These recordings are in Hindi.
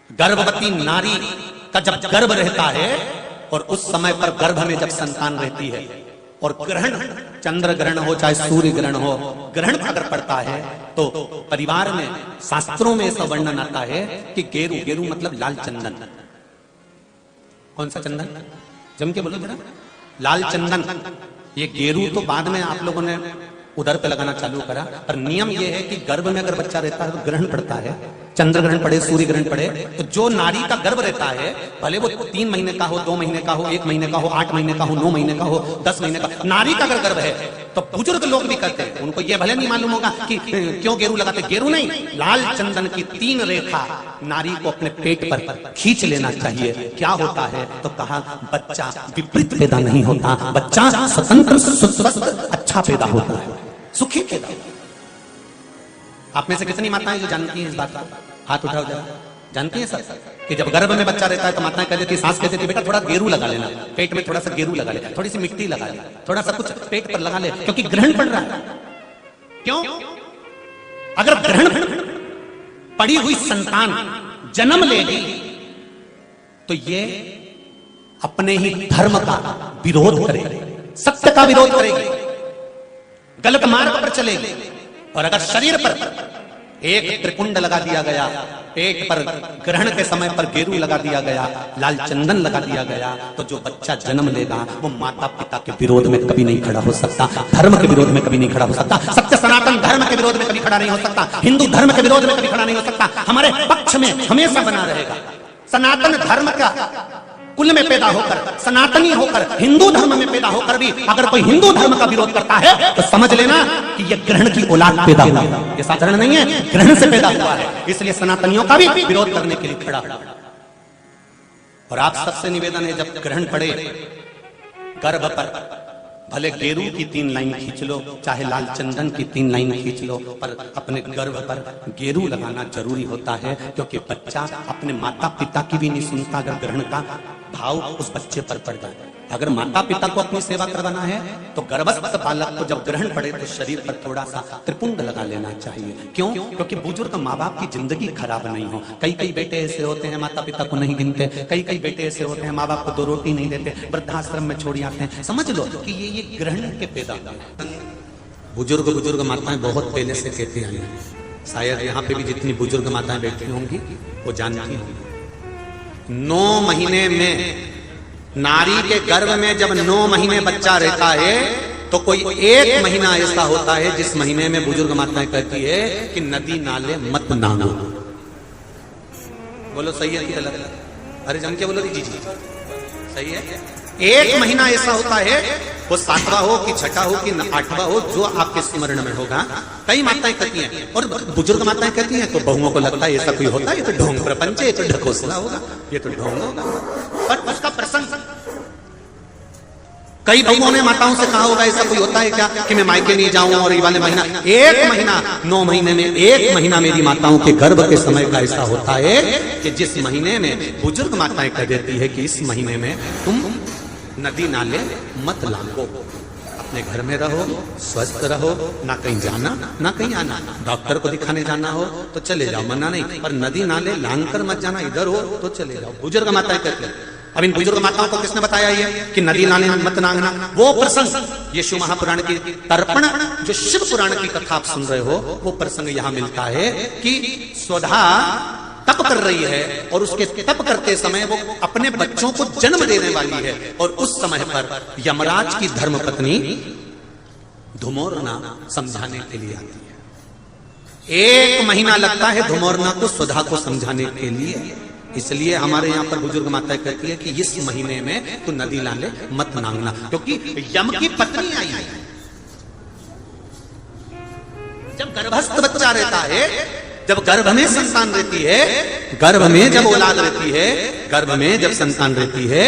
गर्भवती नारी का जब गर्भ रहता है और उस समय पर गर्भ में जब संतान रहती है और ग्रहण, चंद्र ग्रहण हो चाहे सूर्य ग्रहण हो, ग्रहण अगर पड़ता है तो परिवार में, शास्त्रों में ऐसा वर्णन आता है कि गेरू, गेरू मतलब लाल चंदन। कौन सा चंदन? जम के बोलो जरा। लाल चंदन। ये गेरू तो बाद में आप लोगों ने उधर पे लगाना चालू करा, पर नियम यह है कि गर्भ में अगर बच्चा रहता है तो ग्रहण पड़ता है, चंद्र ग्रहण पड़े, सूर्य ग्रहण पड़े, तो जो नारी का गर्भ रहता है, भले वो 3 महीने का हो, 2 महीने का हो, 1 महीने का हो, 8 महीने का हो, 9 महीने का हो, 10 महीने का, नारी का अगर गर्भ है तो बुजुर्ग लोग भी कहते हैं, उनको ये भले नहीं मालूम होगा कि क्यों गेरू लगाते। गेरू नहीं, लाल चंदन की 3 रेखा नारी को अपने पेट पर खींच लेना चाहिए। क्या होता है तो कहा बच्चा विपरीत पैदा नहीं होता, बच्चा स्वतंत्र स्वस्थ अच्छा पैदा होता है, सुखी पैदा होता है। आप में से कितनी माताएं जो जानती हैं इस बात को? हाथ उठाओ जरा। जानती हैं सर कि जब गर्भ में बच्चा रहता है तो माताएं कह देती, सास कहती थी बेटा थोड़ा गेरू लगा लेना, पेट में थोड़ा सा गेरू लगा ले, थोड़ी सी मिट्टी लगा ले, थोड़ा सा कुछ पेट पर लगा ले, क्योंकि ग्रहण पड़ रहा है। क्यों? अगर ग्रहण पड़ी हुई संतान जन्म लेगी तो ये अपने ही धर्म का विरोध करेगी, सत्य का विरोध करेगी, गलत मार्ग पर चलेगी। और अगर शरीर पर एक त्रिपुंड लगा दिया गया, पेट पर ग्रहण के समय पर गेरू लगा दिया गया, लाल चंदन लगा दिया गया, तो जो बच्चा जन्म लेगा वो माता पिता के विरोध में कभी नहीं खड़ा हो सकता, धर्म के विरोध में कभी नहीं खड़ा हो सकता, सत्य सनातन धर्म के विरोध में कभी खड़ा नहीं हो सकता, हिंदू धर्म के विरोध में कभी खड़ा नहीं हो सकता, हमारे पक्ष में हमेशा बना रहेगा। सनातन धर्म का कुल में पैदा होकर, सनातनी होकर, हिंदू धर्म में पैदा होकर भी अगर कोई हिंदू धर्म का विरोध करता है तो समझ लेना कि यह ग्रहण की औलाद पैदा हुआ है, यह साधारण नहीं है, ग्रहण से पैदा हुआ है। इसलिए सनातनियों का भी विरोध करने के लिए खड़ा हुआ। और आप सबसे निवेदन है, जब ग्रहण पड़े गर्भ पर भले गेरू की 3 लाइन खींच लो, चाहे लाल चंदन की 3 लाइन खींच लो, पर अपने गर्भ पर गेरू लगाना जरूरी होता है, क्योंकि बच्चा अपने माता पिता की भी नहीं सुनता अगर ग्रहण का भाव उस बच्चे पर पड़ जाए। अगर माता पिता को अपनी सेवा करवाना है तो गर्भस्थ बालक को जब ग्रहण पड़े तो शरीर पर थोड़ा सा त्रिपुंड लगा लेना चाहिए। क्यों? क्योंकि बुजुर्ग माँ बाप की जिंदगी खराब नहीं हो। कई बेटे ऐसे होते हैं माता पिता को नहीं गिनते, कई बेटे ऐसे होते हैं माँ बाप को 2 रोटी नहीं देते, वृद्धाश्रम में छोड़ आते हैं। समझ लो कि ये ग्रहण के पैदा बुजुर्ग माताएं बहुत पहले से कहती आई हैं, शायद यहाँ पे भी जितनी बुजुर्ग माताएं बैठी होंगी वो जानती होंगी। 9 महीने में नारी के गर्भ में जब 9 महीने बच्चा रहता है तो कोई 1 महीना ऐसा होता है जिस महीने में बुजुर्ग माताएं कहती है कि नदी नाले मत नागो। बोलो सही है कि गलत? अरे जम के बोलो जी जी सही है। 1 महीना ऐसा होता है, वो 7वां हो कि 6ठा हो कि 8वां हो, जो आपके स्मरण में होगा। कई माताएं कहती हैं और बुजुर्ग माताएं कहती हैं तो बहुओं को लगता है ऐसा कोई होता है, ये तो ढोंग प्रपंच है, ये तो ढकोसला होगा, ये तो ढोंग होगा। पर उसका प्रसंग कई बहुओं ने माताओं से कहा होगा ऐसा कोई होता है क्या कि मैं मायके नहीं जाऊं और ये वाले महीना 1 महीना 9 महीने में 1 महीना मेरी माताओं के गर्भ के समय का ऐसा होता है कि जिस महीने में बुजुर्ग माताएं कह देती है कि इस महीने में तुम नदी नाले मत लांगो, अपने घर में रहो, स्वस्थ रहो, ना कहीं जाना ना कहीं आना। डॉक्टर को दिखाने जाना हो तो चले जाओ, मना नहीं, पर नदी नाले लांग कर मत जाना, इधर हो तो चले जाओ। बुजुर्ग माताएं कहते हैं। अब इन बुजुर्ग माताओं को किसने बताया ये कि नदी नाले मत नांगना? वो प्रसंग ये शिव महापुराण की तर्पण, जो शिव पुराण की कथा आप सुन रहे हो, वो प्रसंग यहां मिलता है कि स्वधा तप कर रही है और उसके तप करते समय वो अपने बच्चों को जन्म देने वाली है, और उस समय पर यमराज की धर्मपत्नी धुमोरना समझाने के लिए आती है। 1 महीना लगता है धुमोरना को स्वधा को समझाने के लिए। इसलिए हमारे यहाँ पर बुजुर्ग माताएं कहती है कि इस महीने में तो नदी नाले मत नांगना, क्योंकि यम की पत्नी आई है। जब गर्भस्थ बच्चा रहता है, जब गर्भ में संतान रहती है, गर्भ में जब औलाद रहती है, गर्भ में जब संतान रहती है,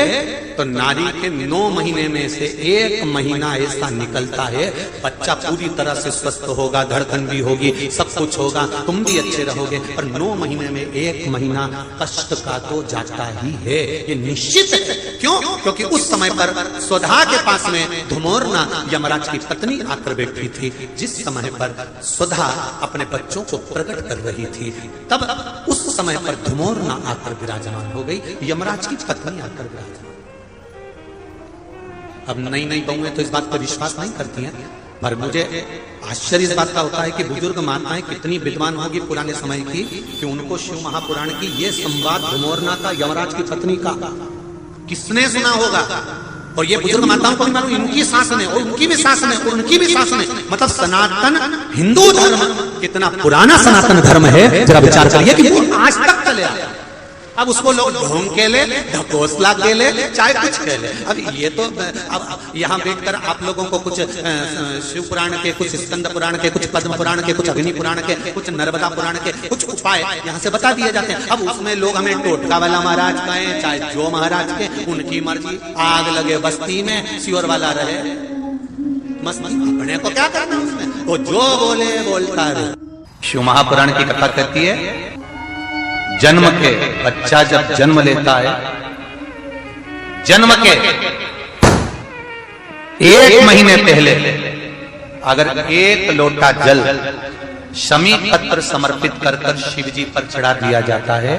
तो नारी के 9 महीने में से 1 महीना ऐसा निकलता है बच्चा पूरी तरह से स्वस्थ होगा, धड़कन भी होगी, सब कुछ होगा, तुम भी अच्छे रहोगे। पर 9 महीने में 1 महीना कष्ट का तो जाता ही है, ये निश्चित है। क्यों? क्योंकि उस समय पर स्वधा के पास में धुमोरना यमराज की पत्नी आकर बैठी थी, जिस समय पर स्वधा अपने बच्चों को प्रकट कर रही थी, तब उस समय पर धुमोरना आकर विराजमान हो गई, यमराज की पत्नी आकर विराजमान। अब नई नई बहुएं तो इस बात पर विश्वास नहीं करती हैं, पर मुझे आश्चर्य इस बात का होता है कि बुजुर्ग माताएं कितनी विद्वान होगी पुराने समय की कि उनको शिव महापुराण की ये संवाद धुमोरना का यमराज की पत्नी का किसने सुना होगा। और ये बुजुर्ग माताओं को भी मालूम, इनकी सास ने और उनकी भी सास ने और उनकी भी सास ने, मतलब सनातन हिंदू धर्म कितना पुराना सनातन धर्म है, जरा विचार करिए कि वो आज तक चले आया। अब उसको लोग ढोंग के ले, ढकोसला के ले, चाहे कुछ के ले। अब ये तो अब यहाँ देखकर आप लोगों को कुछ शिव पुराण के, कुछ स्कंद पुराण के, कुछ पद्म पुराण के, कुछ अग्नि पुराण के, कुछ नर्मदा पुराण के कुछ उपाय यहाँ से बता दिए जाते हैं। अब उसमें लोग हमें टोटका वाला महाराज कहें, चाहे जो महाराज के, उनकी मर्जी। आग लगे बस्ती में, शिवर वाला रहे मस्ती, अपने को क्या करना उसमें, वो जो बोले बोलता रहे। शिव महापुराण की कथा कहती है, जन्म के बच्चा जब जन्म लेता है, जन्म के 1 महीने पहले अगर 1 लोटा जल शमी पत्र समर्पित कर शिव जी पर चढ़ा दिया जाता है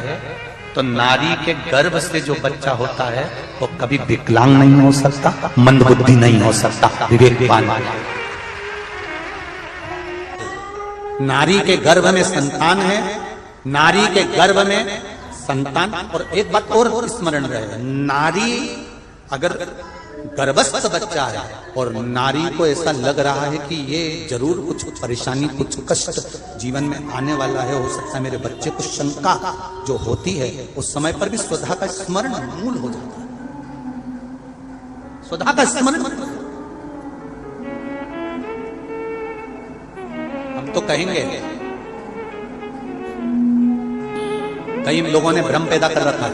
तो नारी के गर्भ से जो बच्चा होता है वो कभी विकलांग नहीं हो सकता, मंदबुद्धि नहीं हो सकता, विवेकवान। नारी के गर्भ में संतान है, नारी के गर्भ में संतान। और एक बात और स्मरण रहे, नारी अगर गर्भस्थ बच्चा है और नारी को ऐसा लग रहा है कि ये जरूर कुछ परेशानी, कुछ कष्ट जीवन में आने वाला है, हो सकता है मेरे बच्चे को, शंका जो होती है उस समय पर भी स्वधा का स्मरण मूल हो जाता है। स्वधा का स्मरण, हम तो कहेंगे कई लोगों ने भ्रम पैदा कर रखा है,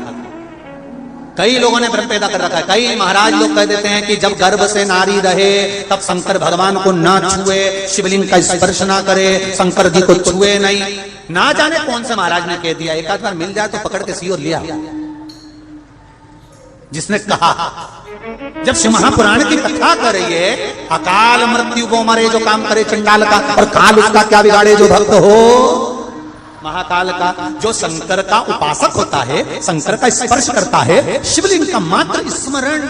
कई लोगों ने भ्रम पैदा कर रखा है। कई महाराज लोग कह देते हैं कि जब गर्भ से नारी रहे तब शंकर भगवान को ना छुए, शिवलिंग का स्पर्श ना करे, शंकर जी को छुए नहीं। ना जाने कौन से महाराज ने कह दिया, एक आध बार मिल जाए तो पकड़ के सी और लिया, जिसने कहा। जब शिव महापुराण की कथा कर रही है, अकाल मृत्यु को मरे जो काम करे चंडाल का, और काल उसका क्या बिगाड़े जो भक्त हो महाकाल का। जो शंकर का उपासक होता है, शंकर का स्पर्श करता है, शिवलिंग का मात्र स्मरण,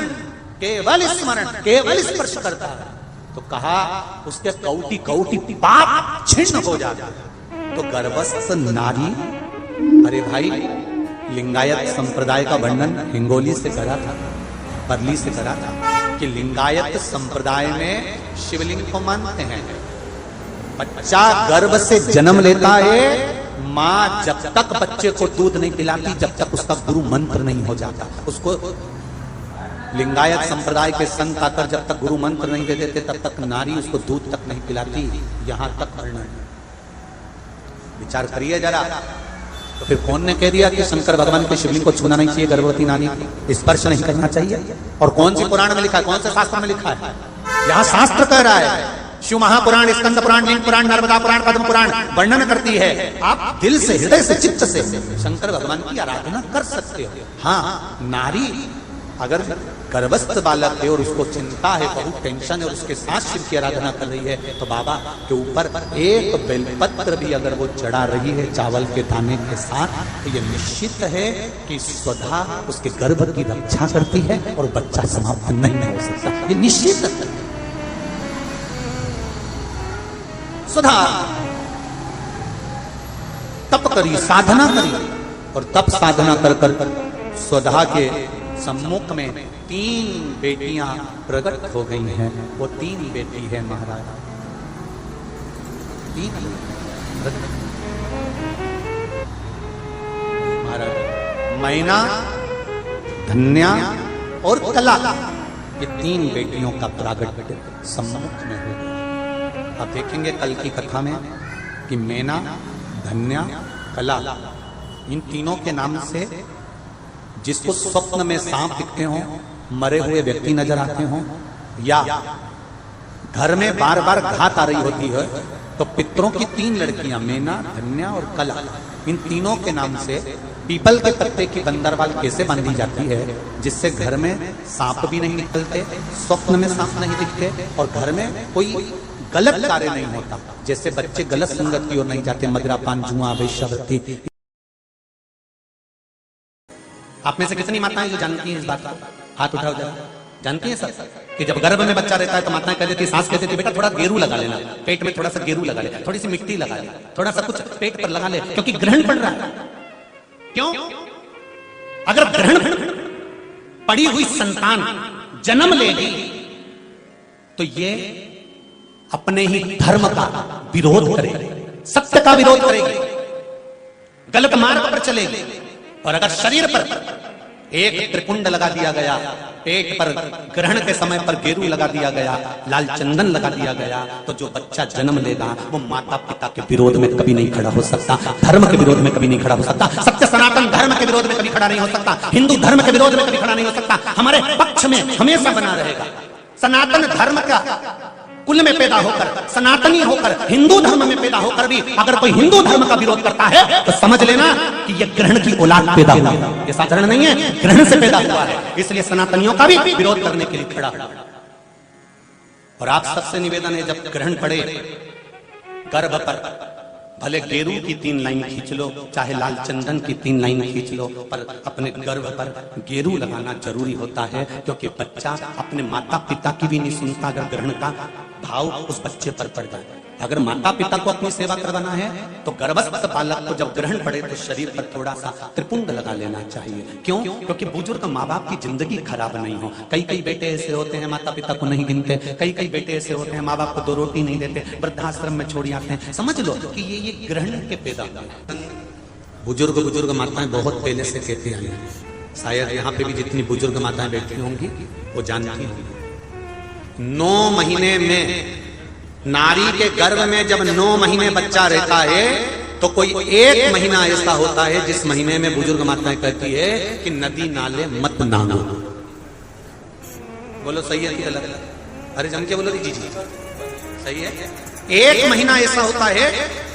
केवल स्मरण, केवल स्पर्श करता है, तो कहा उसके कौटि कौटि पाप छिन्न हो जाता है। तो गर्भस्थ नारी, अरे भाई लिंगायत संप्रदाय का वर्णन हिंगोली से करा था, परली से करा था कि लिंगायत संप्रदाय में शिवलिंग को मानते हैं। बच्चा गर्भ से जन्म लेता है, माँ जब तक बच्चे को दूध नहीं पिलाती, जब तक उसका गुरु मंत्र नहीं हो जाता। उसको लिंगायत संप्रदाय के संत आकर जब तक गुरु मंत्र नहीं दे देते तब तक नारी उसको दूध तक नहीं पिलाती। यहां तक वर्णन, विचार करिए जरा। तो फिर कौन ने कह दिया कि शंकर भगवान के शिवलिंग को छूना नहीं चाहिए, गर्भवती नानी को स्पर्श नहीं करना चाहिए? और कौन सी पुराण में लिखा है, कौन से शास्त्र में लिखा है? यहां शास्त्र कह रहा है, शिव महापुराण, स्कंद पुराण, लिंग पुराण, नर्मदा पुराण, पद्म पुराण वर्णन करती है। आप दिल से, हृदय से, चित्त से शंकर भगवान की आराधना कर सकते हो। हाँ, नारी अगर गर्भस्थ बालक है और उसको चिंता है, बहुत टेंशन है, और उसके साथ शिव की आराधना कर रही है, तो बाबा के ऊपर एक बेलपत्र भी अगर वो चढ़ा रही है चावल के दाने के साथ, तो ये निश्चित है कि स्वधा उसके गर्भ की रक्षा करती है और बच्चा समाप्त नहीं हो सकता। ये निश्चित है। स्वधा तप करी, साधना करी, और तप साधना कर कर स्वधा के सम्मुख में 3 बेटियां प्रकट हो गई हैं। वो 3 बेटी है महाराज, 3 महाराज, मैना, धन्या और कला, ये 3 बेटियों का प्रागट्य सम्मुख में हो गया। आप देखेंगे कल की कथा में कि मैना, धन्या, कला, इन तीनों के नाम से जिसको स्वप्न में सांप दिखते हो, मरे हुए व्यक्ति नजर आते हो, या घर में बार बार घात आ रही होती है, तो पितरों की 3 लड़कियां, मैना, धन्या और कला, इन तीनों के नाम से पीपल के पत्ते की बंदरवाल कैसे बांधी जाती है, जिससे घर में सांप भी नहीं निकलते, स्वप्न में सांप नहीं दिखते, और घर में कोई गलत कार्य नहीं होता। जैसे बच्चे गलत संगत की ओर नहीं जाते, मदिरापान, जुआ, वेश्यावृत्ति। आप में से कितनी माताएं जो जानती हैं इस बात को? हाथ उठाओ जरा। जानती हैं सर कि जब गर्भ में बच्चा रहता है तो माताएं कह देती है, सास कहती थी बेटा थोड़ा गेरू लगा लेना, पेट में थोड़ा सा गेरू लगा ले, थोड़ी सी मिट्टी लगा ले, थोड़ा सा कुछ पेट पर लगा ले, क्योंकि ग्रहण पड़ रहा है। क्यों? अगर ग्रहण पड़ी हुई संतान जन्म लेगी तो ये अपने ही धर्म का विरोध करेगी, सत्य का विरोध करेगी, गलत मार्ग पर चलेगी। और अगर शरीर पर एक त्रिपुंड लगा दिया गया, पेट पर ग्रहण के समय पर गेरू लगा दिया गया, लाल चंदन लगा दिया गया, तो जो बच्चा जन्म लेगा वो माता पिता के विरोध में कभी नहीं खड़ा हो सकता, धर्म के विरोध में कभी नहीं खड़ा हो सकता, सत्य सनातन धर्म के विरोध में कभी खड़ा नहीं हो सकता, हिंदू धर्म के विरोध में कभी खड़ा नहीं हो सकता। हमारे पक्ष में हमेशा बना रहेगा। सनातन धर्म का कुल में पैदा होकर, सनातनी होकर, हिंदू धर्म में पैदा होकर भी अगर कोई हिंदू धर्म का विरोध करता है तो समझ लेना कि यह ग्रहण की औलाद पैदा हुआ है। यह साधारण नहीं है, ग्रहण से पैदा हुआ है। इसलिए सनातनियों का भी विरोध करने के लिए खड़ा हुआ। और आप सबसे निवेदन है, जब ग्रहण पड़े गर्भ पर भले गेरू की 3 लाइन खींच लो, चाहे लाल चंदन की 3 लाइन खींच लो, पर अपने गर्भ पर गेरू लगाना जरूरी होता है, क्योंकि बच्चा अपने माता पिता की भी नहीं सुनता अगर ग्रहण का भाव उस बच्चे पर पड़ जाए। अगर माता पिता को अपनी सेवा करवाना है तो गर्भस्थ बालक को जब ग्रहण पड़े तो शरीर पर थोड़ा सा त्रिपुंड लगा लेना चाहिए। क्यों? क्योंकि बुजुर्ग माँ बाप की जिंदगी खराब नहीं हो। कई कई बेटे ऐसे होते हैं माता पिता को नहीं गिनते, कई कई बेटे ऐसे होते हैं माँ बाप को 2 रोटी नहीं देते, वृद्धाश्रम में छोड़ आते हैं। समझ लो कि ये ग्रहण के पैदा बुजुर्ग माताएं बहुत पहले से कहती आई हैं। शायद यहाँ पे भी जितनी बुजुर्ग माताएं बैठी होंगी वो जानती होंगी। 9 महीने में नारी के गर्भ में जब 9 महीने बच्चा रहता है तो कोई 1 महीना ऐसा होता है जिस महीने में बुजुर्ग माताएं कहती है कि नदी नाले मत नांगो। बोलो सही है कि गलत? अरे जम के बोलो जी जी सही है। 1 महीना ऐसा होता है,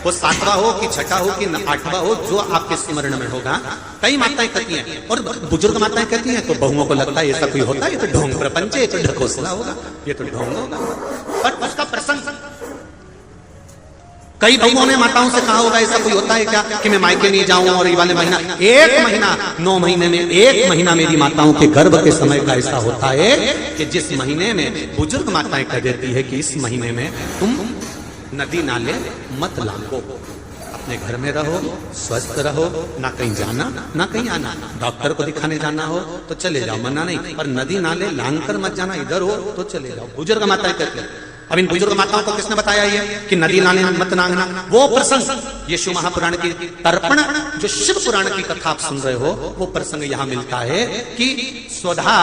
वो 7वां हो कि 6ठा हो कि 8वां हो, जो आपके स्मरण में होगा। कई माताएं कहती हैं और बुजुर्ग माताएं कहती हैं तो बहुओं को लगता है ऐसा कोई होता है, ये तो ढोंग प्रपंच है, ये तो ढकोसला होगा, ये तो ढोंग होगा। पर उसका प्रसंग कई बहुओं ने माताओं से कहा होगा ऐसा कोई होता है क्या कि मैं मायके नहीं जाऊं और ये वाले महीना 1 महीना 9 महीने में 1 महीना मेरी माताओं के गर्भ के समय का ऐसा होता है कि जिस महीने में बुजुर्ग माताएं कह देती है कि इस महीने में तुम नदी नाले मत लांगो, अपने घर में रहो, स्वस्थ रहो, ना कहीं जाना ना कहीं आना। डॉक्टर को दिखाने जाना हो तो चले जाओ, मना नहीं, पर नदी नाले लांग कर मत जाना। इधर हो तो चले जाओ। बुजुर्ग माताएं कहती हैं। अब इन बुजुर्ग माताओं को किसने बताया ये कि नदी नाले मत नांगना? वो प्रसंग ये शिव महापुराण की तर्पण, जो शिव पुराण की कथा आप सुन रहे हो, वो प्रसंग यहां मिलता है कि स्वधा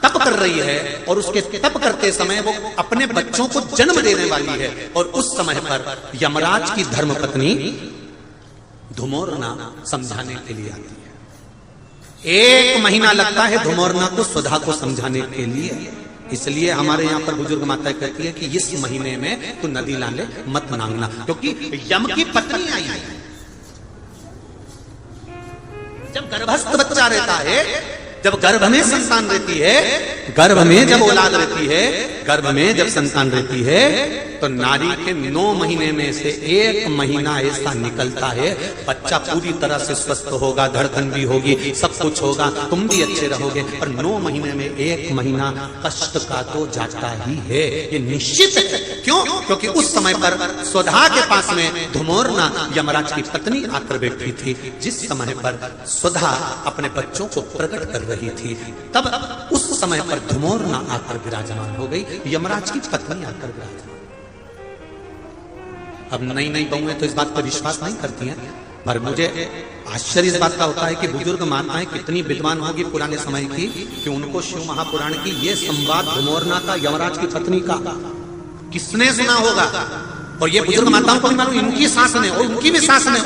तप कर रही है और उसके तप करते समय वो अपने बच्चों को जन्म देने वाली है। और उस समय पर यमराज की धर्मपत्नी धुमोरना समझाने के लिए आती है। 1 महीना लगता है धुमोरना को स्वधा को समझाने के लिए। इसलिए हमारे यहाँ पर बुजुर्ग माताएं कहती है कि इस महीने में तो नदी नाले मत नांगना, क्योंकि यम की पत्नी आई है। जब गर्भस्थ बच्चा रहता है, जब गर्भ में संतान रहती है, गर्भ में जब औलाद रहती है, गर्भ में जब संतान रहती है, तो नारी के 9 महीने में से 1 महीना ऐसा निकलता है बच्चा पूरी तरह से स्वस्थ होगा, धड़कन भी होगी, सब कुछ होगा, तुम भी अच्छे रहोगे। पर 9 महीने में 1 महीना कष्ट का तो जाता ही है, ये निश्चित है। क्यों? क्योंकि उस समय पर स्वधा के पास में धुमोरना यमराज की पत्नी आकर बैठी थी। जिस समय पर स्वधा अपने बच्चों को प्रकट कर रही थी, तब उस समय पर धुमोरना आकर विराजमान हो गई, यमराज की पत्नी आकर विराजमान। अब नई नई बहुएं तो इस बात पर विश्वास नहीं करती हैं, पर मुझे आश्चर्य इस बात का होता है कि बुजुर्ग माताएं कितनी विद्वान होगी पुराने समय की कि उनको शिव महापुराण की ये संवाद धुमोरना का यमराज की पत्नी का किसने सुना होगा। और ये बुजुर्ग माताओं को भी मालूम, इनकी सास ने और उनकी भी सास ने